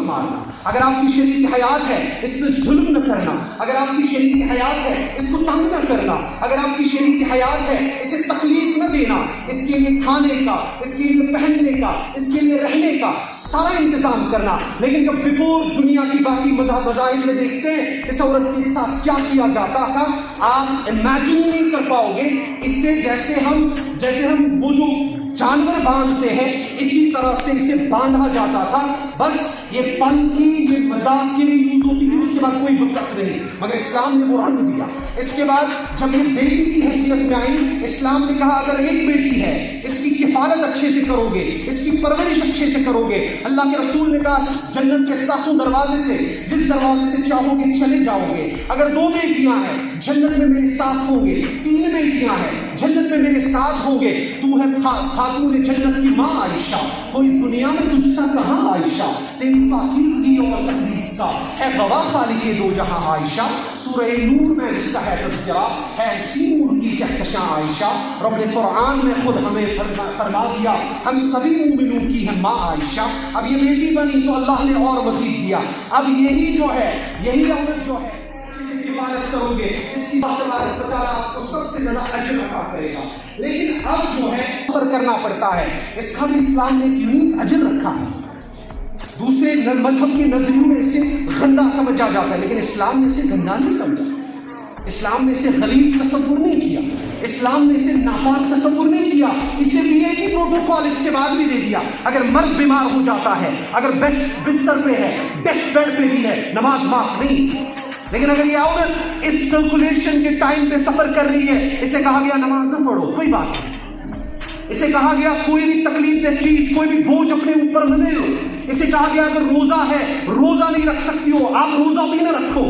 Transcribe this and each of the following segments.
مارنا. اگر آپ کی شریعت حیات ہے اس میں ظلم نہ کرنا. اگر آپ کی شریعت حیات ہے اس کو تنگ نہ کرنا. اگر آپ کی شریعت حیات ہے اسے تکلیف نہ دینا. اس کے لیے کھانے کا، اس کے لیے پہننے کا، اس کے لیے رہنے کا سارا انتظام کرنا. لیکن جب بیفور دنیا کی باقی مذاہب میں دیکھتے ہیں اس عورت کے ساتھ کیا کیا جاتا تھا، آپ امیجن نہیں کر پاؤ گے. اس سے جیسے ہم وہ جو جانور باندھتے ہیں اسی طرح سے اسے باندھا جاتا تھا. بس یہ فن تھی، یہ مذاق کے لیے یوز ہوتی تھی، اس کے بعد کوئی برکت نہیں. مگر اسلام نے وہ رنگ دیا. اس کے بعد جب یہ بیٹی کی حیثیت میں آئی، اسلام نے کہا اگر ایک بیٹی ہے اس کی کفالت اچھے سے کرو گے، اس کی پرورش اچھے سے کرو گے. اللہ کے رسول نے کہا جنت کے ساتوں دروازے سے جس دروازے سے چاہو گے چلے جاؤ گے. اگر 2 بیٹیاں ہیں جنت میں میرے ساتھ ہوں گے، 3 بیٹیاں ہیں جنت میں میرے ساتھ ہوں گے. تو ہے خاتون جنت کی ماں عائشہ، کوئی دنیا میں تجھ سا کہاں عائشہ، تیری پاکیزگی اور تقدیس کا ہے گواہ خالق دو جہاں عائشہ. سورہ نور میں اس کا ہے تذکرہ، ہے اسی نور کی کہکشاں عائشہ. رب نے قرآن میں خود ہمیں فرما دیا ہم سبھی مومنوں کی ہے ماں عائشہ. اب یہ بیٹی بنی تو اللہ نے اور مزید دیا. اب یہی عورت جو ہے عبادت کرو گے اس کی تبارک و تعالیٰ آپ کو سب سے زیادہ اجر عطا کرے گا. لیکن اب جو ہے صبر کرنا پڑتا ہے. اس کا بھی اسلام نے یونیک اجر رکھا ہے. دوسرے مذہب کے نظریوں میں اسے گندا سمجھا جاتا ہے، لیکن اسلام نے اسے گندا نہیں سمجھا. اسلام نے اسے غلیظ تصور نہیں کیا. اسلام نے اسے ناپاک تصور نہیں کیا. اسے بھی ایک پروٹوکول اس کے بعد بھی دے دیا. اگر مرد بیمار ہو جاتا ہے، اگر بستر پہ ہے، ڈیتھ بیڈ پہ بھی ہے، نماز معاف نہیں. لیکن اگر یہ عورت اس سرکولیشن کے ٹائم پہ سفر کر رہی ہے، اسے کہا گیا نماز نہ پڑھو، کوئی بات نہیں. اسے کہا گیا کوئی بھی تکلیف دہ چیز، کوئی بھی بوجھ اپنے اوپر نہ لے لو. اسے کہا گیا اگر روزہ ہے، روزہ نہیں رکھ سکتی ہو، آپ روزہ بھی نہ رکھو.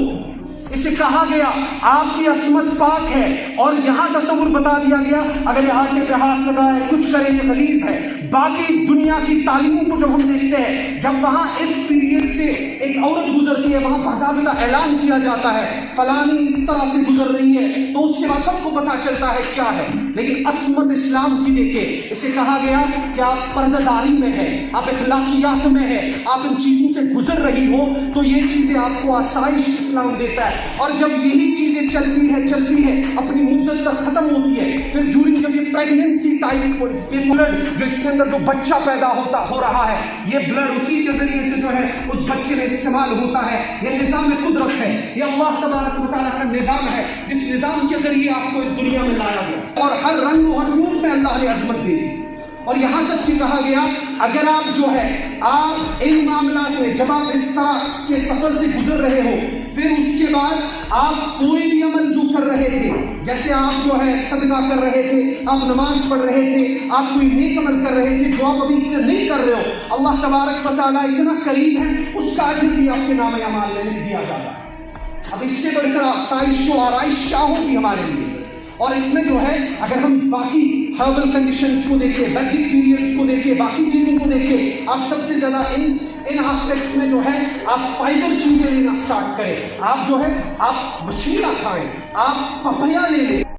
اسے کہا گیا آپ کی عصمت پاک ہے. اور یہاں تصور بتا دیا گیا اگر یہ آٹے پہ ہاتھ لگائے کچھ کرے یہ غلیظ ہے. باقی دنیا کی تعلیموں کو جب ہم دیکھتے ہیں، جب وہاں اس پیریڈ سے ایک عورت گزرتی ہے وہاں باضابطہ اعلان کیا جاتا ہے فلانی اس طرح سے گزر رہی ہے، تو اس کے بعد سب کو پتا چلتا ہے کیا ہے. لیکن عصمت اسلام کی دیکھے، اسے کہا گیا کہ آپ پردہ داری میں ہے، آپ اخلاقیات میں ہے، آپ ان چیزوں سے گزر رہی ہو تو یہ چیزیں آپ کو آسائش اسلام دیتا ہے. اور جب یہی چیزیں چلتی ہے اپنی مدت تک ختم ہوتی ہے، پھر جورنگ جب یہ پریگننسی ٹائم بلڈ جو اس کے اندر جو بچہ پیدا ہو رہا ہے، یہ بلڈ اسی کے ذریعے سے جو ہے اس بچے میں استعمال ہوتا ہے. یہ نظام قدرت ہے، یہ اللہ تبارک و تعالیٰ کا نظام ہے جس نظام کے ذریعے آپ کو اس دنیا میں لایا گیا. اور ہر رنگ و ہر روپ میں اللہ نے عظمت دے دی. اور یہاں تک کہ کہا گیا اگر آپ جو ہے آپ ان معاملات میں جب آپ اس طرح کے سفر سے گزر رہے ہو، پھر اس کے بعد آپ کوئی بھی عمل جو کر رہے تھے، جیسے آپ جو ہے صدقہ کر رہے تھے، آپ نماز پڑھ رہے تھے، آپ کوئی نیک عمل کر رہے تھے جو آپ ابھی نہیں کر رہے ہو، اللہ تبارک و تعالیٰ اتنا قریب ہے اس کا اجر بھی آپ کے نام اعمال میں لکھ دیا جاتا ہے. اب اس سے بڑھ کر آسائش و آرائش کیا ہوگی ہمارے لیے. اور اس میں جو ہے اگر ہم باقی ہربل کنڈیشنز کو دیکھیں، ویدک پیریڈز کو دیکھیں، باقی چیزوں کو دیکھیں، آپ سب سے زیادہ ان آسپیکٹس میں جو ہے آپ فائبر چیزیں لینا سٹارٹ کریں. آپ جو ہے آپ مچھلی نہ کھائیں، آپ پپیا لے لیں.